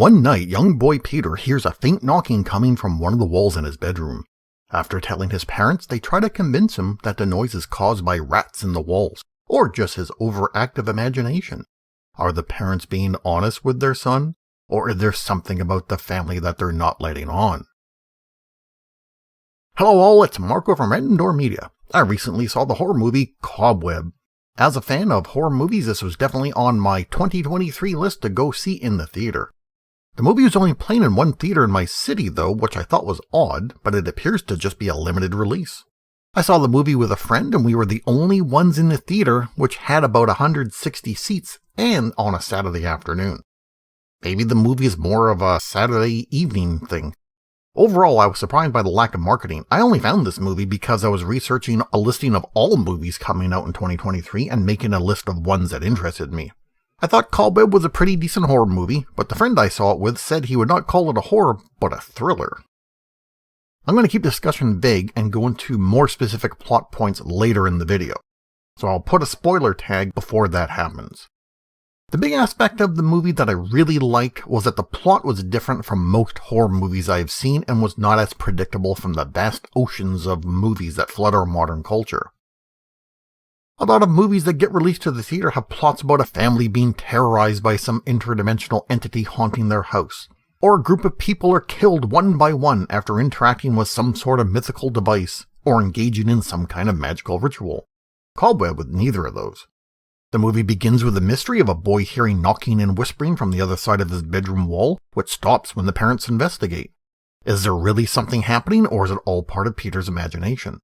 One night, young boy Peter hears a faint knocking coming from one of the walls in his bedroom. After telling his parents, they try to convince him that the noise is caused by rats in the walls, or just his overactive imagination. Are the parents being honest with their son, or is there something about the family that they're not letting on? Hello all, it's Marco from Red Door Media. I recently saw the horror movie Cobweb. As a fan of horror movies, this was definitely on my 2023 list to go see in the theater. The movie was only playing in one theater in my city though, which I thought was odd, but it appears to just be a limited release. I saw the movie with a friend and we were the only ones in the theater, which had about 160 seats, and on a Saturday afternoon. Maybe the movie is more of a Saturday evening thing. Overall, I was surprised by the lack of marketing. I only found this movie because I was researching a listing of all movies coming out in 2023 and making a list of ones that interested me. I thought Cobweb was a pretty decent horror movie, but the friend I saw it with said he would not call it a horror, but a thriller. I'm going to keep the discussion vague and go into more specific plot points later in the video, so I'll put a spoiler tag before that happens. The big aspect of the movie that I really liked was that the plot was different from most horror movies I have seen and was not as predictable from the vast oceans of movies that flood our modern culture. A lot of movies that get released to the theater have plots about a family being terrorized by some interdimensional entity haunting their house, or a group of people are killed one by one after interacting with some sort of mythical device, or engaging in some kind of magical ritual. Cobweb with neither of those. The movie begins with the mystery of a boy hearing knocking and whispering from the other side of his bedroom wall, which stops when the parents investigate. Is there really something happening, or is it all part of Peter's imagination?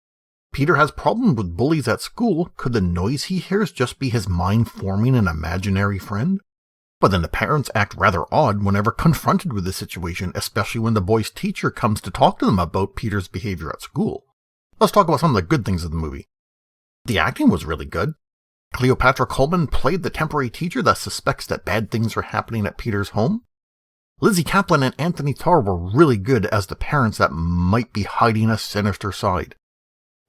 Peter has problems with bullies at school. Could the noise he hears just be his mind forming an imaginary friend? But then the parents act rather odd whenever confronted with the situation, especially when the boy's teacher comes to talk to them about Peter's behavior at school. Let's talk about some of the good things of the movie. The acting was really good. Cleopatra Coleman played the temporary teacher that suspects that bad things are happening at Peter's home. Lizzie Kaplan and Anthony Starr were really good as the parents that might be hiding a sinister side.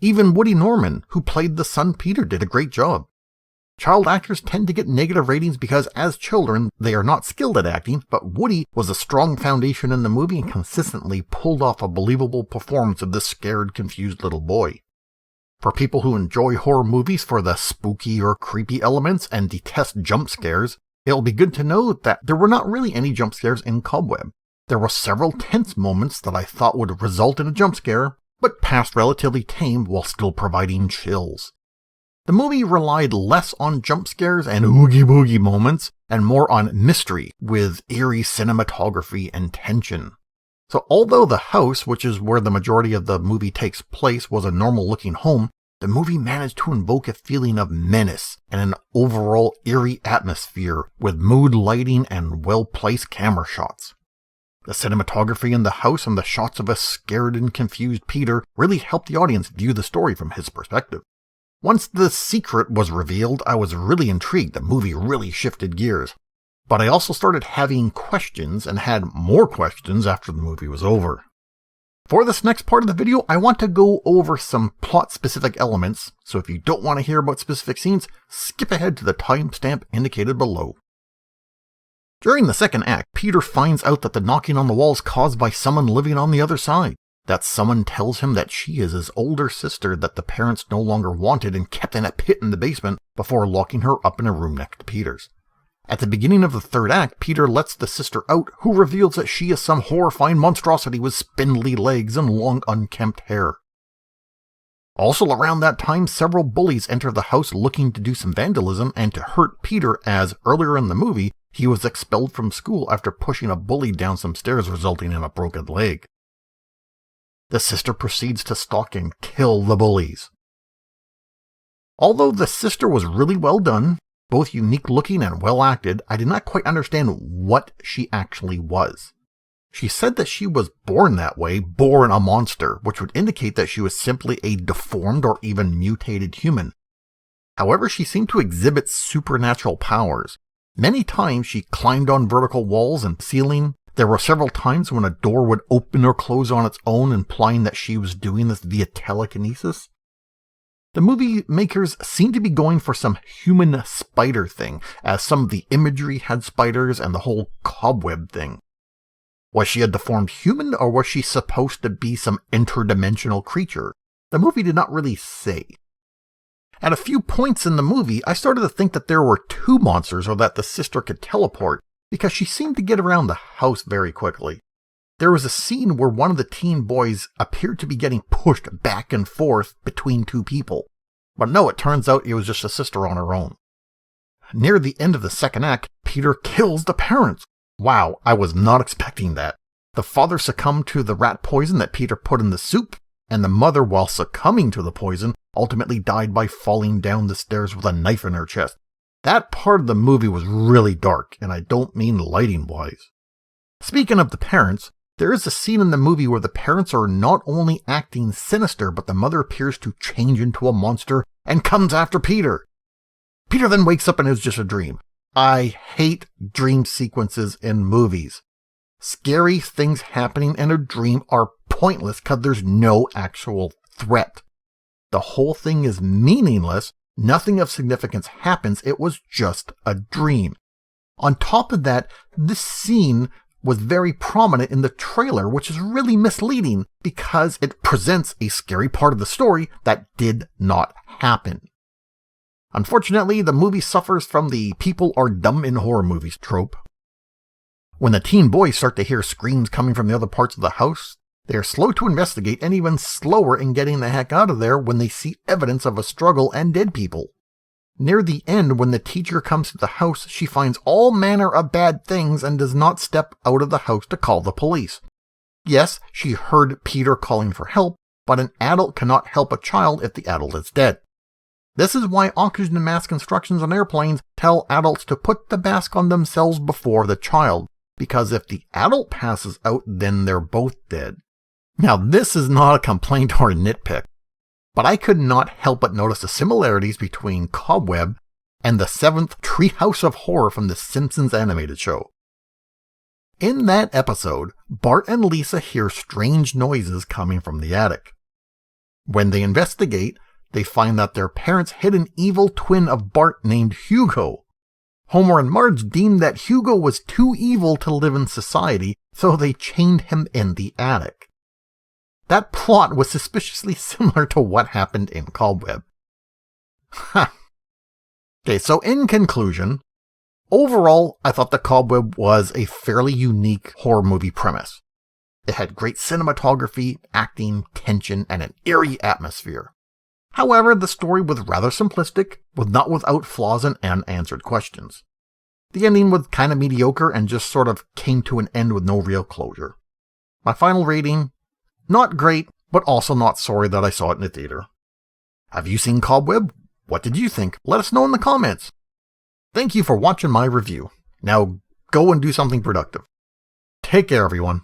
Even Woody Norman, who played the son Peter, did a great job. Child actors tend to get negative ratings because as children, they are not skilled at acting, but Woody was a strong foundation in the movie and consistently pulled off a believable performance of this scared, confused little boy. For people who enjoy horror movies for the spooky or creepy elements and detest jump scares, it'll be good to know that there were not really any jump scares in Cobweb. There were several tense moments that I thought would result in a jump scare, but passed relatively tame while still providing chills. The movie relied less on jump scares and oogie boogie moments, and more on mystery with eerie cinematography and tension. So although the house, which is where the majority of the movie takes place, was a normal looking home, the movie managed to invoke a feeling of menace and an overall eerie atmosphere with mood lighting and well-placed camera shots. The cinematography in the house and the shots of a scared and confused Peter really helped the audience view the story from his perspective. Once the secret was revealed, I was really intrigued. The movie really shifted gears. But I also started having questions and had more questions after the movie was over. For this next part of the video, I want to go over some plot-specific elements, so if you don't want to hear about specific scenes, skip ahead to the timestamp indicated below. During the second act, Peter finds out that the knocking on the wall is caused by someone living on the other side. That someone tells him that she is his older sister that the parents no longer wanted and kept in a pit in the basement before locking her up in a room next to Peter's. At the beginning of the third act, Peter lets the sister out, who reveals that she is some horrifying monstrosity with spindly legs and long unkempt hair. Also around that time, several bullies enter the house looking to do some vandalism and to hurt Peter, as earlier in the movie, he was expelled from school after pushing a bully down some stairs, resulting in a broken leg. The sister proceeds to stalk and kill the bullies. Although the sister was really well done, both unique looking and well acted, I did not quite understand what she actually was. She said that she was born that way, born a monster, which would indicate that she was simply a deformed or even mutated human. However, she seemed to exhibit supernatural powers. Many times she climbed on vertical walls and ceiling. There were several times when a door would open or close on its own, implying that she was doing this via telekinesis. The movie makers seemed to be going for some human spider thing, as some of the imagery had spiders and the whole cobweb thing. Was she a deformed human, or was she supposed to be some interdimensional creature? The movie did not really say. At a few points in the movie, I started to think that there were two monsters or that the sister could teleport, because she seemed to get around the house very quickly. There was a scene where one of the teen boys appeared to be getting pushed back and forth between two people. But no, it turns out it was just a sister on her own. Near the end of the second act, Peter kills the parents. Wow, I was not expecting that. The father succumbed to the rat poison that Peter put in the soup, and the mother, while succumbing to the poison, ultimately died by falling down the stairs with a knife in her chest. That part of the movie was really dark, and I don't mean lighting-wise. Speaking of the parents, there is a scene in the movie where the parents are not only acting sinister, but the mother appears to change into a monster and comes after Peter. Peter then wakes up and it's just a dream. I hate dream sequences in movies. Scary things happening in a dream are pointless because there's no actual threat. The whole thing is meaningless. Nothing of significance happens. It was just a dream. On top of that, this scene was very prominent in the trailer, which is really misleading because it presents a scary part of the story that did not happen. Unfortunately, the movie suffers from the people are dumb in horror movies trope. When the teen boys start to hear screams coming from the other parts of the house, they are slow to investigate and even slower in getting the heck out of there when they see evidence of a struggle and dead people. Near the end, when the teacher comes to the house, she finds all manner of bad things and does not step out of the house to call the police. Yes, she heard Peter calling for help, but an adult cannot help a child if the adult is dead. This is why oxygen mask instructions on airplanes tell adults to put the mask on themselves before the child, because if the adult passes out, then they're both dead. Now, this is not a complaint or a nitpick, but I could not help but notice the similarities between Cobweb and the 7th Treehouse of Horror from the Simpsons animated show. In that episode, Bart and Lisa hear strange noises coming from the attic. When they investigate, they find that their parents hid an evil twin of Bart named Hugo. Homer and Marge deemed that Hugo was too evil to live in society, so they chained him in the attic. That plot was suspiciously similar to what happened in Cobweb. Okay, so in conclusion, overall, I thought the Cobweb was a fairly unique horror movie premise. It had great cinematography, acting, tension, and an eerie atmosphere. However, the story was rather simplistic, not without flaws and unanswered questions. The ending was kind of mediocre and just sort of came to an end with no real closure. My final rating? Not great, but also not sorry that I saw it in the theater. Have you seen Cobweb? What did you think? Let us know in the comments. Thank you for watching my review. Now go and do something productive. Take care, everyone.